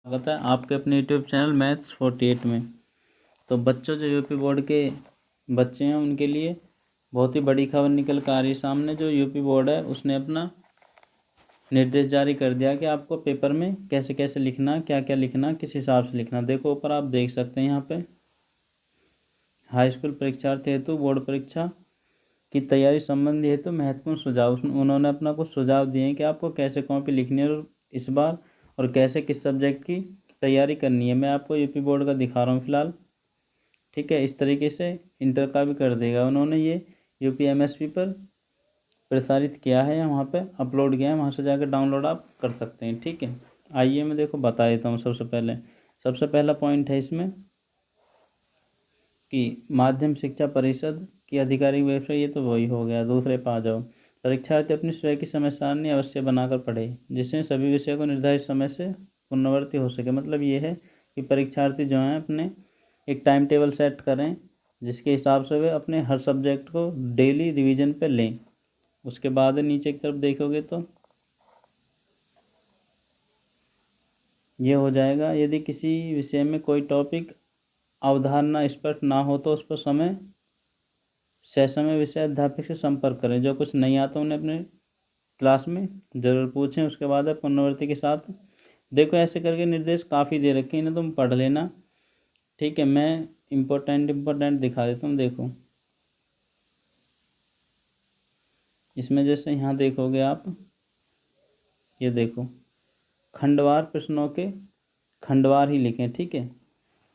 स्वागत है आपके अपने यूट्यूब चैनल मैथ्स 48 में। तो बच्चों, जो यूपी बोर्ड के बच्चे हैं उनके लिए बहुत ही बड़ी खबर निकल कर आ रही है सामने। जो यूपी बोर्ड है उसने अपना निर्देश जारी कर दिया कि आपको पेपर में कैसे कैसे लिखना, क्या क्या लिखना, किस हिसाब से लिखना। देखो ऊपर आप देख सकते हैं यहाँ पे हाई स्कूल परीक्षार्थी हेतु बोर्ड परीक्षा की तैयारी संबंधी हेतु महत्वपूर्ण सुझाव। उन्होंने अपना कुछ सुझाव दिए हैं कि आपको कैसे कॉपी लिखनी है और इस बार, और कैसे किस सब्जेक्ट की तैयारी करनी है। मैं आपको यूपी बोर्ड का दिखा रहा हूँ फिलहाल, ठीक है। इस तरीके से इंटर का भी कर देगा। उन्होंने ये यूपी एमएसपी पर प्रसारित किया है, वहाँ पे अपलोड किया है, वहाँ से जाकर डाउनलोड आप कर सकते हैं, ठीक है। आइए मैं देखो बता देता हूँ। सबसे पहला पॉइंट है इसमें कि माध्यम शिक्षा परिषद की आधिकारिक वेबसाइट, ये तो वही हो गया। दूसरे पे आ जाओ। परीक्षार्थी अपनी स्वयं की समय सारणी अवश्य बनाकर पढ़े, जिससे सभी विषयों को निर्धारित समय से पुनरावृत्ति हो सके। मतलब ये है कि परीक्षार्थी जो हैं अपने एक टाइम टेबल सेट करें, जिसके हिसाब से वे अपने हर सब्जेक्ट को डेली रिवीजन पे लें। उसके बाद नीचे की तरफ देखोगे तो ये हो जाएगा, यदि किसी विषय में कोई टॉपिक अवधारणा स्पष्ट ना हो तो उस पर समय विषय अध्यापक से संपर्क करें। जो कुछ नहीं आता उन्हें अपने क्लास में ज़रूर पूछें। उसके बाद पुनरावृत्ति के साथ देखो, ऐसे करके निर्देश काफ़ी दे रखे हैं, इन्हें तुम पढ़ लेना, ठीक है। मैं इम्पोर्टेंट दिखा देता हूँ। देखो इसमें जैसे यहाँ देखोगे आप, ये देखो खंडवार प्रश्नों के खंडवार ही लिखें, ठीक है।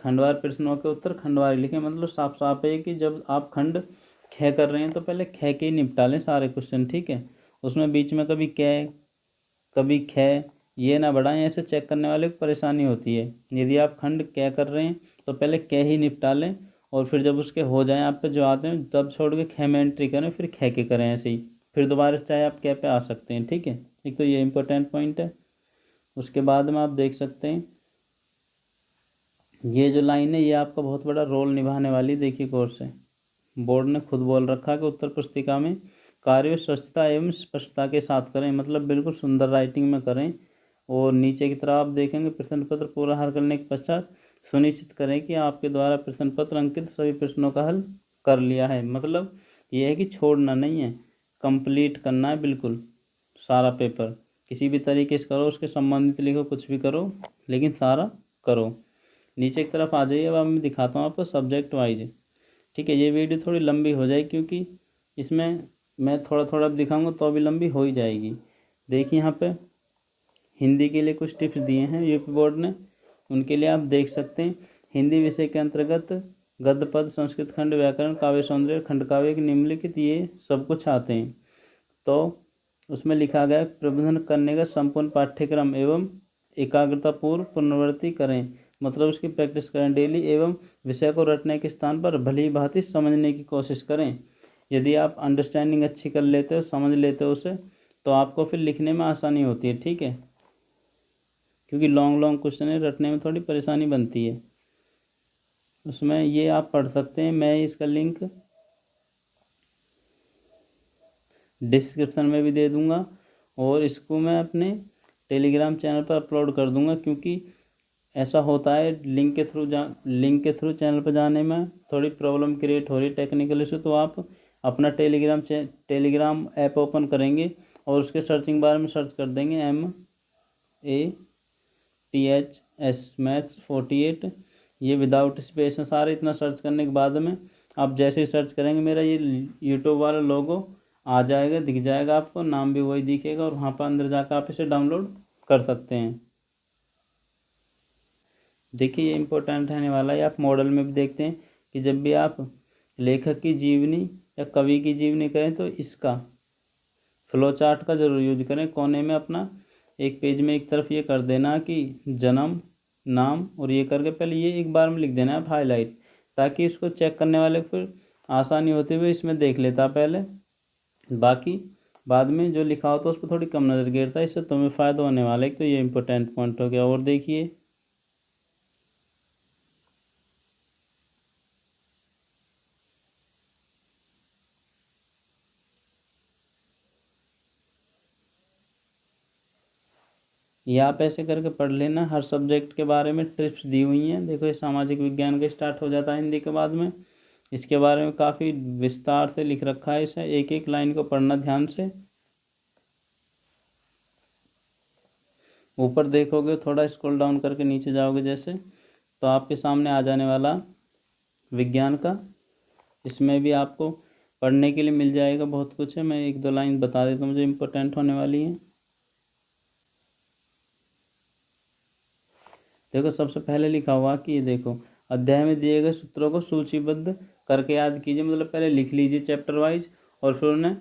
खंडवार प्रश्नों के उत्तर खंडवार ही लिखें। मतलब साफ साफ है कि जब आप खंड ख कर रहे हैं तो पहले ख के ही निपटा लें सारे क्वेश्चन, ठीक है। उसमें बीच में कभी कै कभी ख ये ना बढ़ाएं, ऐसे चेक करने वाले को परेशानी होती है। यदि आप खंड कै कर रहे हैं तो पहले कै ही निपटा लें, और फिर जब उसके हो जाएं आप पे जो आते हैं तब छोड़ के ख में एंट्री करें, फिर ख के करें ऐसे ही। फिर दोबारा से चाहे आप कै पे आ सकते हैं, ठीक है। एक तो ये इंपॉर्टेंट पॉइंट है। उसके बाद में आप देख सकते हैं ये जो लाइन है ये आपका बहुत बड़ा रोल निभाने वाली। देखिए कोर्स है, बोर्ड ने खुद बोल रखा कि उत्तर पुस्तिका में कार्य स्वच्छता एवं स्पष्टता के साथ करें। मतलब बिल्कुल सुंदर राइटिंग में करें। और नीचे की तरफ आप देखेंगे प्रश्न पत्र पूरा हल करने के पश्चात सुनिश्चित करें कि आपके द्वारा प्रश्न पत्र अंकित सभी प्रश्नों का हल कर लिया है। मतलब ये है कि छोड़ना नहीं है, कंप्लीट करना है बिल्कुल सारा पेपर। किसी भी तरीके से करो, उसके संबंधित लिखो, कुछ भी करो, लेकिन सारा करो। नीचे की तरफ आ जाइए। अब मैं दिखाता हूँ आपको सब्जेक्ट वाइज, ठीक है। ये वीडियो थोड़ी लंबी हो जाएगी क्योंकि इसमें मैं थोड़ा थोड़ा दिखाऊंगा तो अभी लंबी हो ही जाएगी। देखिए यहाँ पे हिंदी के लिए कुछ टिप्स दिए हैं यूपी बोर्ड ने, उनके लिए आप देख सकते हैं। हिंदी विषय के अंतर्गत गद्य पद, संस्कृत खंड, व्याकरण, काव्य सौंदर्य, खंड काव्य के निम्नलिखित ये सब कुछ आते हैं। तो उसमें लिखा गया प्रबंधन करने का संपूर्ण पाठ्यक्रम एवं एकाग्रतापूर्व पुनरावृत्ति करें। मतलब उसकी प्रैक्टिस करें डेली, एवं विषय को रटने के स्थान पर भली भांति समझने की कोशिश करें। यदि आप अंडरस्टैंडिंग अच्छी कर लेते हो, समझ लेते हो उसे, तो आपको फिर लिखने में आसानी होती है, ठीक है। क्योंकि लॉन्ग लॉन्ग क्वेश्चन है, रटने में थोड़ी परेशानी बनती है। उसमें ये आप पढ़ सकते हैं। मैं इसका लिंक डिस्क्रिप्शन में भी दे दूंगा, और इसको मैं अपने टेलीग्राम चैनल पर अपलोड कर दूंगा। क्योंकि ऐसा होता है लिंक के थ्रू चैनल पर जाने में थोड़ी प्रॉब्लम क्रिएट हो रही है टेक्निकल इशू। तो आप अपना टेलीग्राम ऐप ओपन करेंगे और उसके सर्चिंग बार में सर्च कर देंगे MATHS मैथ्स 48, ये विदाउट स्पेस है सारे। इतना सर्च करने के बाद में आप जैसे ही सर्च करेंगे मेरा ये यूट्यूब वाला लोगो आ जाएगा, दिख जाएगा आपको, नाम भी वही दिखेगा, और वहाँ पर अंदर जाकर आप इसे डाउनलोड कर सकते हैं। देखिए ये इम्पोर्टेंट रहने वाला है। आप मॉडल में भी देखते हैं कि जब भी आप लेखक की जीवनी या कवि की जीवनी करें तो इसका फ्लो चार्ट का ज़रूर यूज करें। कोने में अपना एक पेज में एक तरफ ये कर देना कि जन्म, नाम, और ये करके पहले ये एक बार में लिख देना है हाईलाइट, ताकि इसको चेक करने वाले को फिर आसानी होती हुई इसमें देख लेता पहले। बाकी बाद में जो लिखा होता है उस पर थोड़ी कम नज़र गिरता है। इससे तुम्हें फ़ायदा होने वाला है। तो ये इंपॉर्टेंट पॉइंट हो गया। और देखिए ये आप ऐसे करके पढ़ लेना। हर सब्जेक्ट के बारे में ट्रिप्स दी हुई हैं। देखो ये सामाजिक विज्ञान का स्टार्ट हो जाता है हिंदी के बाद में। इसके बारे में काफ़ी विस्तार से लिख रखा है इसे, एक एक लाइन को पढ़ना ध्यान से। ऊपर देखोगे, थोड़ा स्क्रॉल डाउन करके नीचे जाओगे जैसे, तो आपके सामने आ जाने वाला विज्ञान का। इसमें भी आपको पढ़ने के लिए मिल जाएगा, बहुत कुछ है। मैं एक दो लाइन बता देता हूँ जो इम्पोर्टेंट होने वाली है। देखो सबसे पहले लिखा हुआ कि ये देखो, अध्याय में दिए गए सूत्रों को सूचीबद्ध करके याद कीजिए। मतलब पहले लिख लीजिए चैप्टर वाइज और फिर उन्हें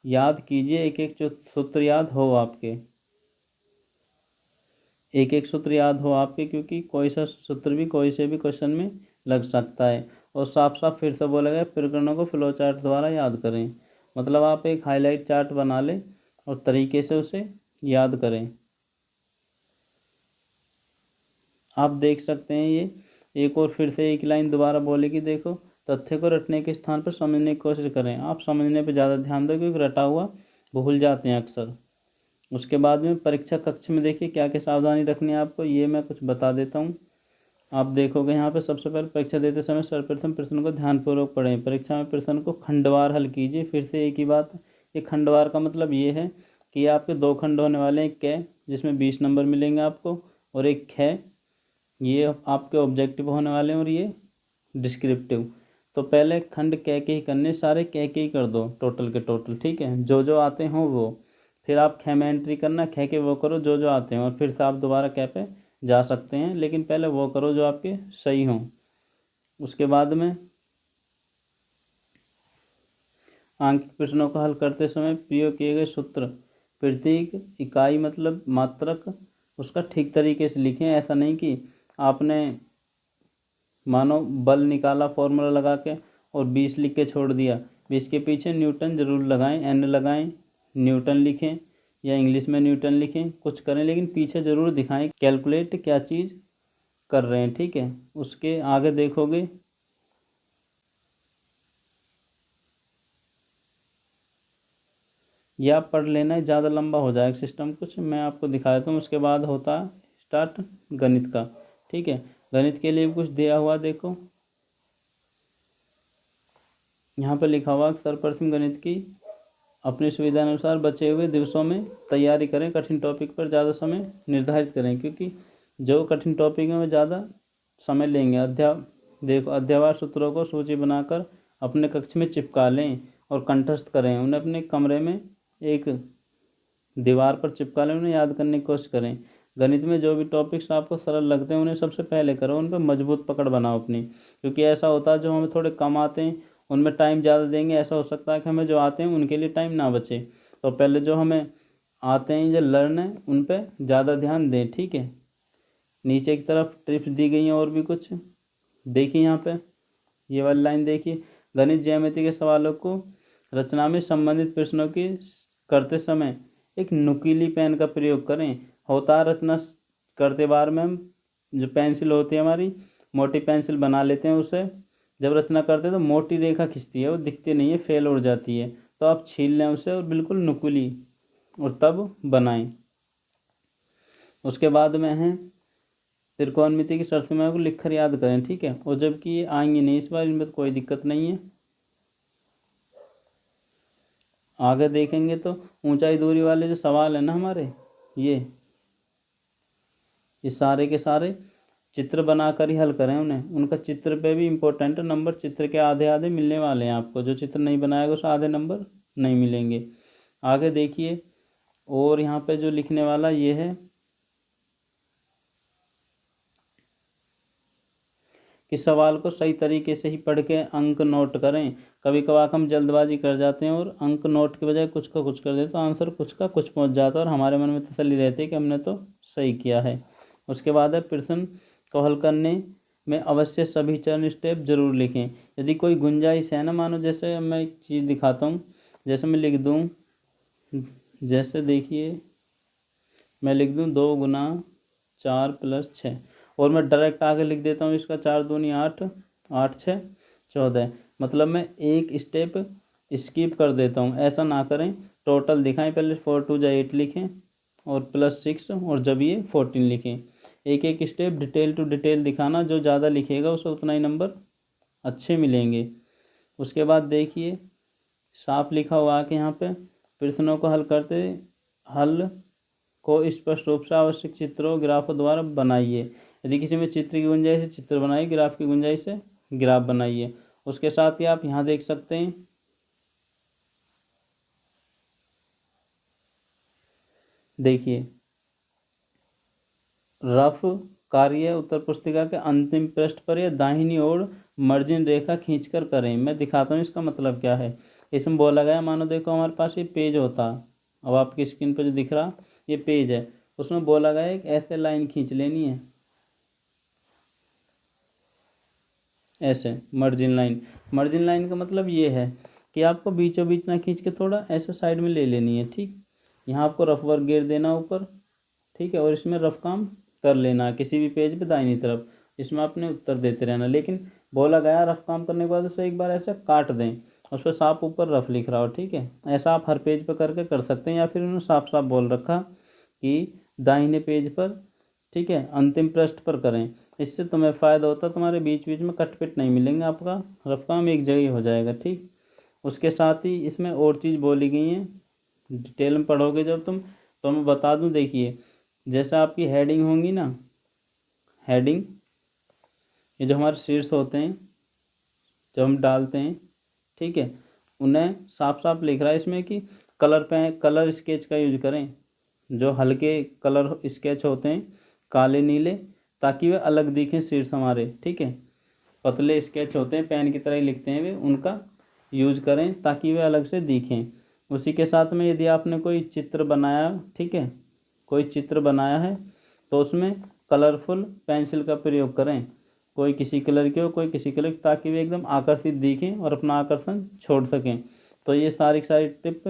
याद कीजिए। एक एक जो सूत्र याद हो आपके, एक एक सूत्र याद हो आपके, क्योंकि कोई सा सूत्र भी कोई से भी क्वेश्चन में लग सकता है। और साफ साफ फिर से बोला गया, प्रकरणों को फ्लो चार्ट द्वारा याद करें। मतलब आप एक हाईलाइट चार्ट बना लें और तरीके से उसे याद करें। आप देख सकते हैं ये एक और फिर से एक लाइन दोबारा बोलेगी। देखो, तथ्य को रटने के स्थान पर समझने की कोशिश करें। आप समझने पर ज़्यादा ध्यान दो, क्योंकि रटा हुआ भूल जाते हैं अक्सर। उसके बाद में परीक्षा कक्ष में देखिए क्या क्या सावधानी रखनी है आपको, ये मैं कुछ बता देता हूँ। आप देखोगे यहाँ पे सबसे पहले परीक्षा देते समय सर्वप्रथम प्रश्न को ध्यानपूर्वक पढ़ें। परीक्षा में प्रश्न को खंडवार हल कीजिए। फिर से एक ही बात, ये खंडवार का मतलब ये है कि आपके दो खंड होने वाले हैं, एक कै जिसमें 20 नंबर मिलेंगे आपको, और एक ख, ये आपके ऑब्जेक्टिव होने वाले हैं, और ये डिस्क्रिप्टिव। तो पहले खंड कै के ही करने, सारे कै के ही कर दो टोटल के टोटल, ठीक है, जो जो आते हों वो। फिर आप ख में एंट्री करना, ख के वो करो जो जो आते हैं, और फिर से आप दोबारा कै पे जा सकते हैं, लेकिन पहले वो करो जो आपके सही हों। उसके बाद में आंकिक प्रश्नों को हल करते समय प्रयोग किए गए सूत्र, प्रतीक, इकाई मतलब मात्रक, उसका ठीक तरीके से लिखें। ऐसा नहीं कि आपने मानो बल निकाला फॉर्मूला लगा के और 20 लिख के छोड़ दिया। 20 के पीछे न्यूटन जरूर लगाएं, एन लगाएं, न्यूटन लिखें या इंग्लिश में न्यूटन लिखें, कुछ करें, लेकिन पीछे ज़रूर दिखाएं कैलकुलेट क्या चीज़ कर रहे हैं, ठीक है। उसके आगे देखोगे ये आप पढ़ लेना, ज़्यादा लंबा हो जाएगा सिस्टम, कुछ मैं आपको दिखा देता हूँ। उसके बाद होता स्टार्ट गणित का, ठीक है। गणित के लिए कुछ दिया हुआ, देखो यहाँ पर लिखा हुआ सर्वप्रथम गणित की अपनी सुविधा अनुसार बचे हुए दिवसों में तैयारी करें। कठिन टॉपिक पर ज़्यादा समय निर्धारित करें, क्योंकि जो कठिन टॉपिक है वो ज़्यादा समय लेंगे। देखो अध्यावार सूत्रों को सूची बनाकर अपने कक्ष में चिपका लें और कंठस्थ करें। उन्हें अपने कमरे में एक दीवार पर चिपका लें, उन्हें याद करने की कोशिश करें। गणित में जो भी टॉपिक्स आपको सरल लगते हैं उन्हें सबसे पहले करो, उन पर मजबूत पकड़ बनाओ अपनी। क्योंकि ऐसा होता है जो हमें थोड़े कम आते हैं उनमें टाइम ज़्यादा देंगे, ऐसा हो सकता है कि हमें जो आते हैं उनके लिए टाइम ना बचे। तो पहले जो हमें आते हैं, जो लर्न है, उन पर ज़्यादा ध्यान दें, ठीक है। नीचे की तरफ टिप्स दी गई हैं और भी कुछ, देखिए यहाँ पे ये वाली लाइन देखिए, गणित ज्यामिति के सवालों को रचना में संबंधित प्रश्नों की करते समय एक नुकीली पेन का प्रयोग करें। होता है रचना करते बार में हम जो पेंसिल होती है हमारी, मोटी पेंसिल बना लेते हैं, उसे जब रचना करते हैं तो मोटी रेखा खिंचती है, वो दिखती नहीं है, फेल उड़ जाती है। तो आप छील लें उसे और बिल्कुल नुकीली, और तब बनाएं। उसके बाद में है त्रिकोणमिति की सरसीमाओं को लिखकर याद करें, ठीक है। और जबकि ये आएंगी नहीं इस बार, इनमें तो कोई दिक्कत नहीं है। आगे देखेंगे तो ऊंचाई दूरी वाले जो सवाल है ना हमारे, ये सारे के सारे चित्र बनाकर ही हल करें उन्हें। उनका चित्र पे भी इम्पोर्टेंट नंबर, चित्र के आधे आधे मिलने वाले हैं आपको। जो चित्र नहीं बनाएगा उसे आधे नंबर नहीं मिलेंगे। आगे देखिए, और यहाँ पे जो लिखने वाला ये है कि सवाल को सही तरीके से ही पढ़ के अंक नोट करें। कभी कभार हम जल्दबाजी कर जाते हैं और अंक नोट के बजाय कुछ का कुछ कर देते, तो आंसर कुछ का कुछ पहुंच जाता है और हमारे मन में तसल्ली रहती है कि हमने तो सही किया है। उसके बाद है प्रश्न को हल करने में अवश्य सभी चरण स्टेप जरूर लिखें। यदि कोई गुंजाइश है ना, मानो जैसे मैं एक चीज़ दिखाता हूँ, जैसे मैं लिख दूँ, जैसे देखिए मैं लिख दूँ 2 गुना 4 प्लस 6, और मैं डायरेक्ट आगे लिख देता हूँ इसका 4 दूनी 8, 8 6 14। मतलब मैं एक स्टेप स्किप कर देता हूँ, ऐसा ना करें। टोटल दिखाएं, पहले 4 2 जा 8 लिखें और +6 और जब ये 14 लिखें। एक एक स्टेप डिटेल टू डिटेल दिखाना, जो ज़्यादा लिखेगा उसे उतना ही नंबर अच्छे मिलेंगे। उसके बाद देखिए साफ लिखा हुआ है कि यहाँ पे प्रश्नों को हल को स्पष्ट रूप से आवश्यक चित्रों ग्राफों द्वारा बनाइए। यदि किसी में चित्र की गुंजाइश है चित्र बनाइए, ग्राफ की गुंजाइश है ग्राफ बनाइए। उसके साथ ही आप यहाँ देख सकते हैं देखिए रफ कार्य उत्तर पुस्तिका के अंतिम पृष्ठ पर या दाहिनी ओर मार्जिन रेखा खींचकर करें। मैं दिखाता हूँ इसका मतलब क्या है। इसमें बोला गया, मानो देखो हमारे पास ये पेज होता, अब आपकी स्क्रीन पर जो दिख रहा ये पेज है, उसमें बोला गया एक ऐसे लाइन खींच लेनी है, ऐसे मार्जिन लाइन। मार्जिन लाइन का मतलब ये है कि आपको बीचों बीच ना खींच के थोड़ा ऐसे साइड में ले लेनी है। ठीक, यहाँ आपको रफ वर्क गिर देना ऊपर, ठीक है, और इसमें रफ काम कर लेना किसी भी पेज पे दाहिनी तरफ। इसमें आपने उत्तर देते रहना, लेकिन बोला गया रफ काम करने के बाद उसे एक बार ऐसे काट दें, उस पर साफ ऊपर रफ लिख रहा हो। ठीक है, ऐसा आप हर पेज पर करके कर सकते हैं, या फिर उन्होंने साफ साफ बोल रखा कि दाहिने पेज पर, ठीक है, अंतिम पृष्ठ पर करें। इससे तुम्हें फ़ायदा होता, तुम्हारे बीच बीच में कट पिट नहीं मिलेंगे, आपका रफ काम एक जगह हो जाएगा। ठीक, उसके साथ ही इसमें और चीज़ बोली गई है, डिटेल में पढ़ोगे जब तुम, तो मैं बता दूं। देखिए जैसा आपकी हेडिंग होंगी ना, हेडिंग ये जो हमारे शीर्ष होते हैं जब हम डालते हैं, ठीक है, उन्हें साफ साफ लिख रहा है इसमें कि कलर स्केच का यूज करें। जो हल्के कलर स्केच होते हैं काले नीले, ताकि वे अलग दिखें शीर्ष हमारे। ठीक है, पतले स्केच होते हैं पेन की तरह ही लिखते हैं वे, उनका यूज करें ताकि वे अलग से दिखें। उसी के साथ में यदि आपने कोई चित्र बनाया, ठीक है, कोई चित्र बनाया है तो उसमें कलरफुल पेंसिल का प्रयोग करें, कोई किसी कलर की हो कोई किसी कलर की, ताकि वे एकदम आकर्षित दिखें और अपना आकर्षण छोड़ सकें। तो ये सारी टिप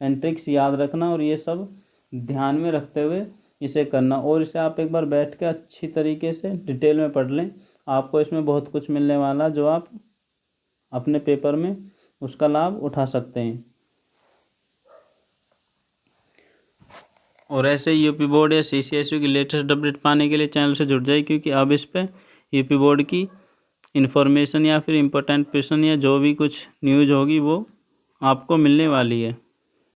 एंड ट्रिक्स याद रखना और ये सब ध्यान में रखते हुए इसे करना, और इसे आप एक बार बैठ के अच्छी तरीके से डिटेल में पढ़ लें। आपको इसमें बहुत कुछ मिलने वाला जो आप अपने पेपर में उसका लाभ उठा सकते हैं। और ऐसे यूपी बोर्ड या CCSU की लेटेस्ट अपडेट पाने के लिए चैनल से जुड़ जाए, क्योंकि अब इस पर यूपी बोर्ड की इन्फॉर्मेशन या फिर इम्पोर्टेंट क्वेश्चन या जो भी कुछ न्यूज़ होगी वो आपको मिलने वाली है।